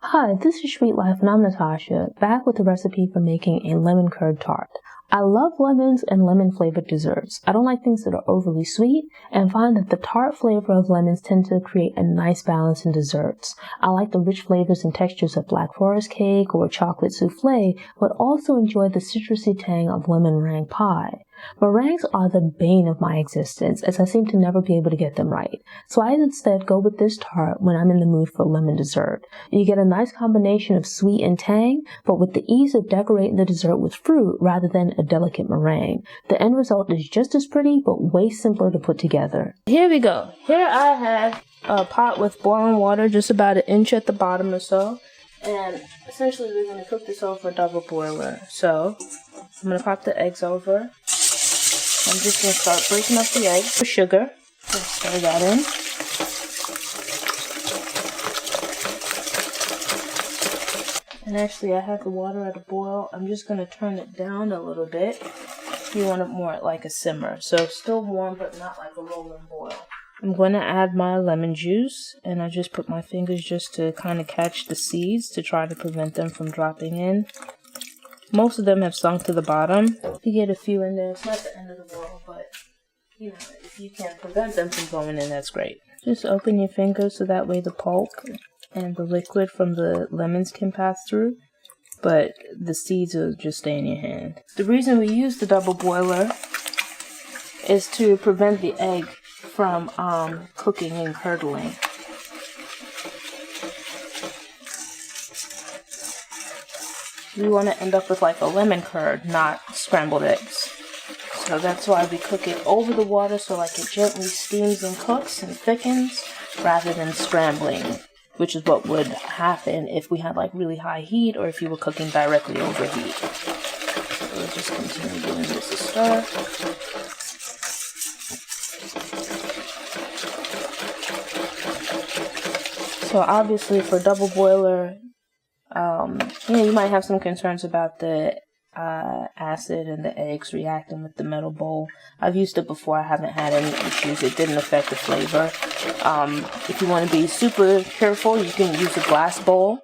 Hi, this is Sweet Life and I'm Natasha, back with a recipe for making a lemon curd tart. I love lemons and lemon-flavored desserts. I don't like things that are overly sweet and find that the tart flavor of lemons tend to create a nice balance in desserts. I like the rich flavors and textures of Black Forest cake or chocolate souffle, but also enjoy the citrusy tang of lemon meringue pie. Meringues are the bane of my existence, as I seem to never be able to get them right. So I instead go with this tart when I'm in the mood for lemon dessert. You get a nice combination of sweet and tang, but with the ease of decorating the dessert with fruit rather than a delicate meringue. The end result is just as pretty, but way simpler to put together. Here we go. Here I have a pot with boiling water, just about an inch at the bottom or so. And essentially we're going to cook this over a double boiler. So I'm going to pop the eggs over. I'm just going to start breaking up the eggs with sugar. Let's stir that in. And actually I have the water at a boil. I'm just going to turn it down a little bit. You want it more like a simmer. So still warm but not like a rolling boil. I'm going to add my lemon juice. And I just put my fingers just to kind of catch the seeds to try to prevent them from dropping in. Most of them have sunk to the bottom. If you get a few in there, it's not the end of the world, but you know, if you can prevent them from going in, that's great. Just open your fingers so that way the pulp and the liquid from the lemons can pass through, but the seeds will just stay in your hand. The reason we use the double boiler is to prevent the egg from cooking and curdling. We want to end up with like a lemon curd, not scrambled eggs. So that's why we cook it over the water so like it gently steams and cooks and thickens rather than scrambling, which is what would happen if we had like really high heat or if you were cooking directly over heat. So we'll just continue giving this a stir. So obviously for double boiler, you might have some concerns about the acid and the eggs reacting with the metal bowl. I've used it before. I haven't had any issues. It didn't affect the flavor. If you want to be super careful, you can use a glass bowl.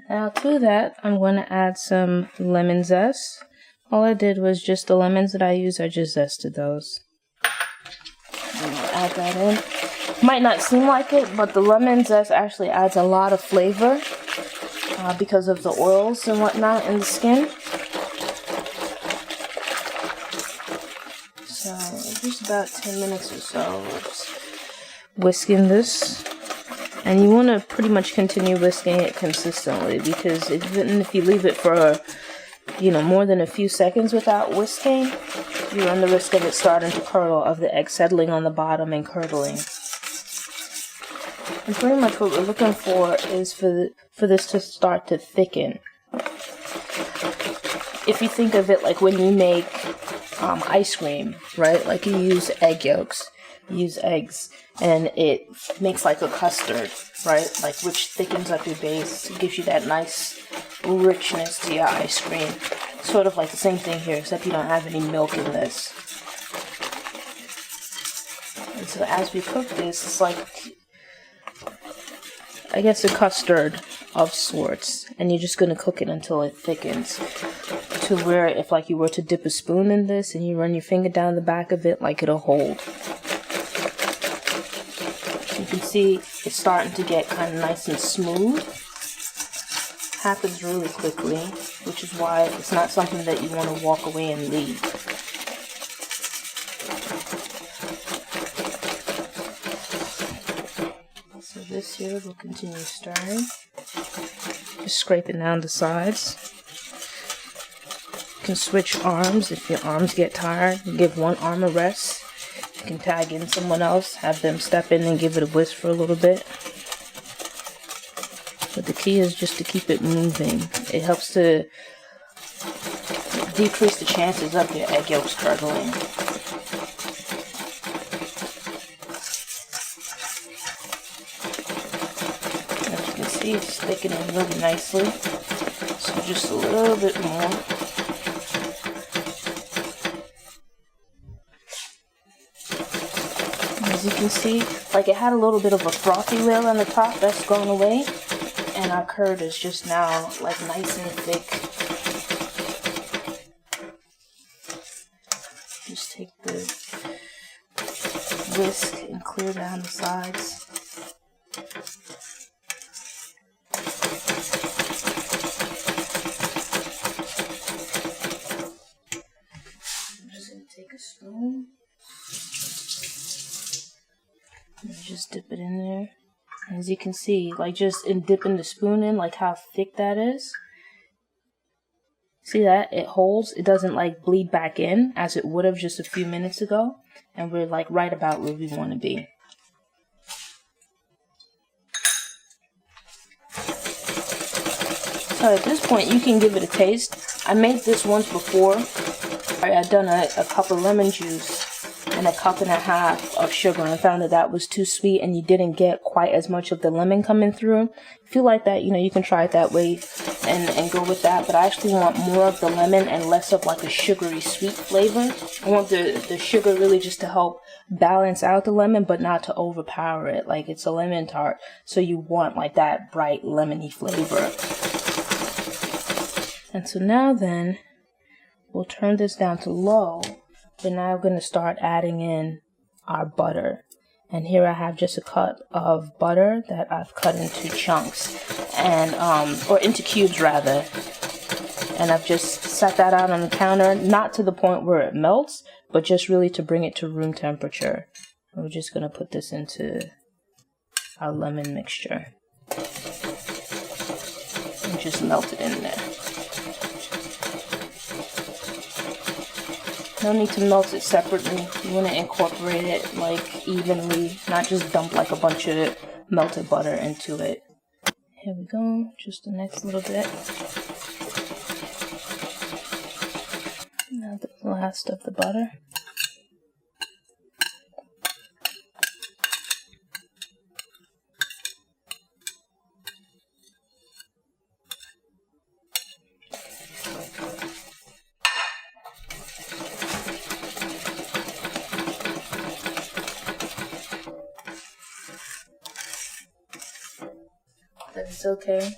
Now to that, I'm going to add some lemon zest. All I did was just the lemons that I used, I just zested those. I'm going to add that in. Might not seem like it, but the lemon zest actually adds a lot of flavor. Because of the oils and whatnot in the skin. So just about 10 minutes or so, just whisking this. And you want to pretty much continue whisking it consistently, because if you leave it for more than a few seconds without whisking, you run the risk of it starting to curdle, of the egg settling on the bottom and curdling. And pretty much what we're looking for is for this to start to thicken. If you think of it like when you make ice cream, right? Like you use egg yolks, you use eggs, and it makes like a custard, right? Like which thickens up your base, gives you that nice richness to your ice cream. Sort of like the same thing here, except you don't have any milk in this. And so as we cook this, it's like, I guess, a custard of sorts, and you're just going to cook it until it thickens to where if like you were to dip a spoon in this and you run your finger down the back of it, like it'll hold. You can see it's starting to get kind of nice and smooth. Happens really quickly, which is why it's not something that you want to walk away and leave. So this here, we'll continue stirring. Just scraping down the sides. You can switch arms if your arms get tired. Give one arm a rest. You can tag in someone else, have them step in and give it a whisk for a little bit. But the key is just to keep it moving. It helps to decrease the chances of your egg yolks curdling. It's thickening really nicely, so just a little bit more. As you can see, like it had a little bit of a frothy layer on the top, that's gone away, And our curd is just now like nice and thick. Just take the whisk and clear down the sides. I'm just going to take a spoon and just dip it in there. As you can see, like just in dipping the spoon in, like how thick that is. See that? It holds. It doesn't like bleed back in as it would have just a few minutes ago. And we're like right about where we want to be. So at this point, you can give it a taste. I made this once before. I'd done a cup of lemon juice and a cup and a half of sugar, and I found that that was too sweet and you didn't get quite as much of the lemon coming through. If you like that, you can try it that way and go with that, but I actually want more of the lemon and less of like a sugary sweet flavor. I want the sugar really just to help balance out the lemon, but not to overpower it. Like it's a lemon tart, so you want like that bright lemony flavor. And so now then, we'll turn this down to low. We're now going to start adding in our butter. And here I have just a cup of butter that I've cut into chunks, and or into cubes rather. And I've just set that out on the counter, not to the point where it melts, but just really to bring it to room temperature. And we're just going to put this into our lemon mixture. And just melt it in there. No need to melt it separately. You want to incorporate it like evenly, not just dump like a bunch of melted butter into it. Here we go, just the next little bit. Now the last of the butter. That's okay.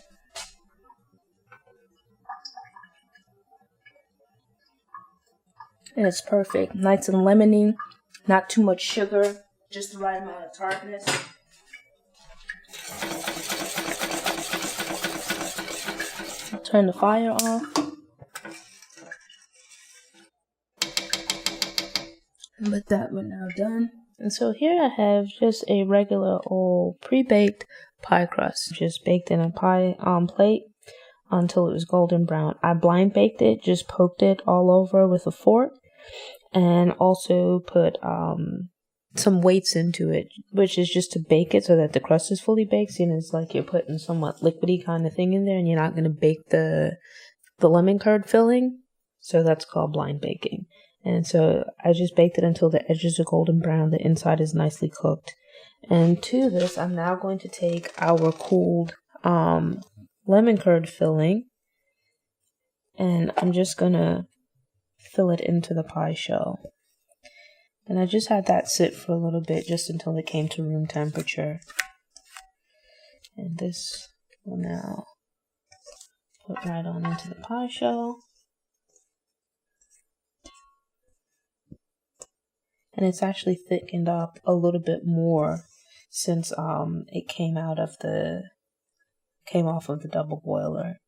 And it's perfect. Nice and lemony, not too much sugar, just the right amount of tartness. I'll turn the fire off. And with that, we're now done. And so here I have just a regular old pre-baked pie crust, just baked in a pie plate until it was golden brown. I blind baked it, just poked it all over with a fork, and also put some weights into it, which is just to bake it so that the crust is fully baked. So it's like you're putting somewhat liquidy kind of thing in there, and you're not going to bake the lemon curd filling. So that's called blind baking. And so I just baked it until the edges are golden brown, the inside is nicely cooked. And to this, I'm now going to take our cooled lemon curd filling, and I'm just going to fill it into the pie shell. And I just had that sit for a little bit, just until it came to room temperature. And this will now put right on into the pie shell. And it's actually thickened up a little bit more since it came off of the double boiler.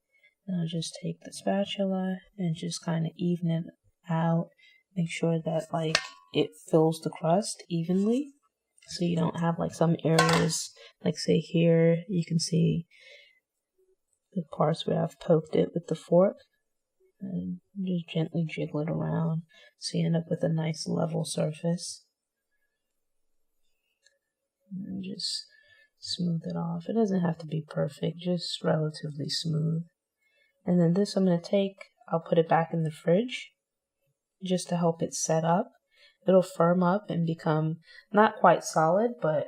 And I'll just take the spatula and just kind of even it out. Make sure that like it fills the crust evenly, so you don't have like some areas, like say here you can see the parts where I've poked it with the fork. And just gently jiggle it around so you end up with a nice level surface. And just smooth it off. It doesn't have to be perfect, just relatively smooth. And then this I'm going to take, I'll put it back in the fridge just to help it set up. It'll firm up and become not quite solid, but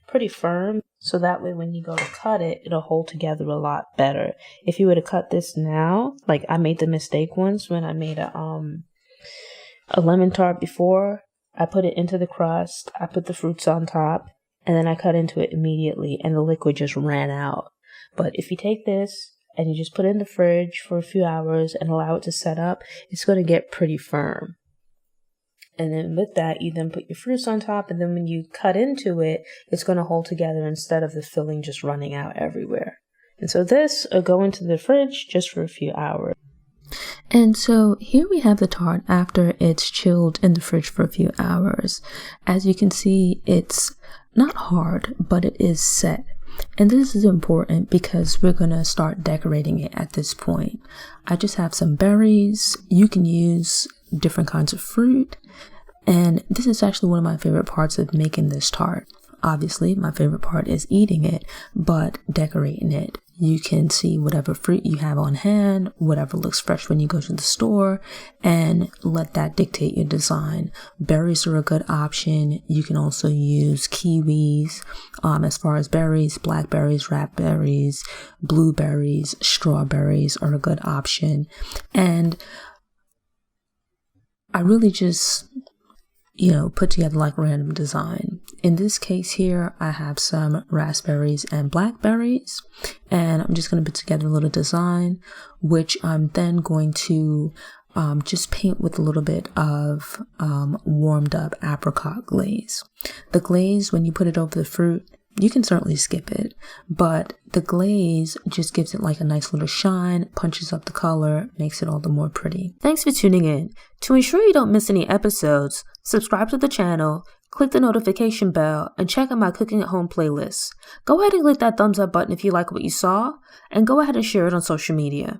pretty firm. So that way when you go to cut it, it'll hold together a lot better. If you were to cut this now, like I made the mistake once when I made a lemon tart before, I put it into the crust, I put the fruits on top, and then I cut into it immediately, and the liquid just ran out. But if you take this and you just put it in the fridge for a few hours and allow it to set up, it's going to get pretty firm. And then with that, you then put your fruits on top, and then when you cut into it, it's going to hold together instead of the filling just running out everywhere. And so this will go into the fridge just for a few hours. And so here we have the tart after it's chilled in the fridge for a few hours. As you can see, it's not hard, but it is set. And this is important because we're going to start decorating it at this point. I just have some berries. You can use different kinds of fruit. And this is actually one of my favorite parts of making this tart. Obviously, my favorite part is eating it, but decorating it. You can see whatever fruit you have on hand, whatever looks fresh when you go to the store, and let that dictate your design. Berries are a good option. You can also use kiwis as far as berries, blackberries, raspberries, blueberries, strawberries are a good option. And I really just put together like random design. In this case here, I have some raspberries and blackberries, and I'm just going to put together a little design, which I'm then going to just paint with a little bit of warmed up apricot glaze. The glaze, when you put it over the fruit, you can certainly skip it, but the glaze just gives it like a nice little shine, punches up the color, makes it all the more pretty. Thanks for tuning in. To ensure you don't miss any episodes, subscribe to the channel, click the notification bell, and check out my cooking at home playlist. Go ahead and click that thumbs up button if you like what you saw, and go ahead and share it on social media.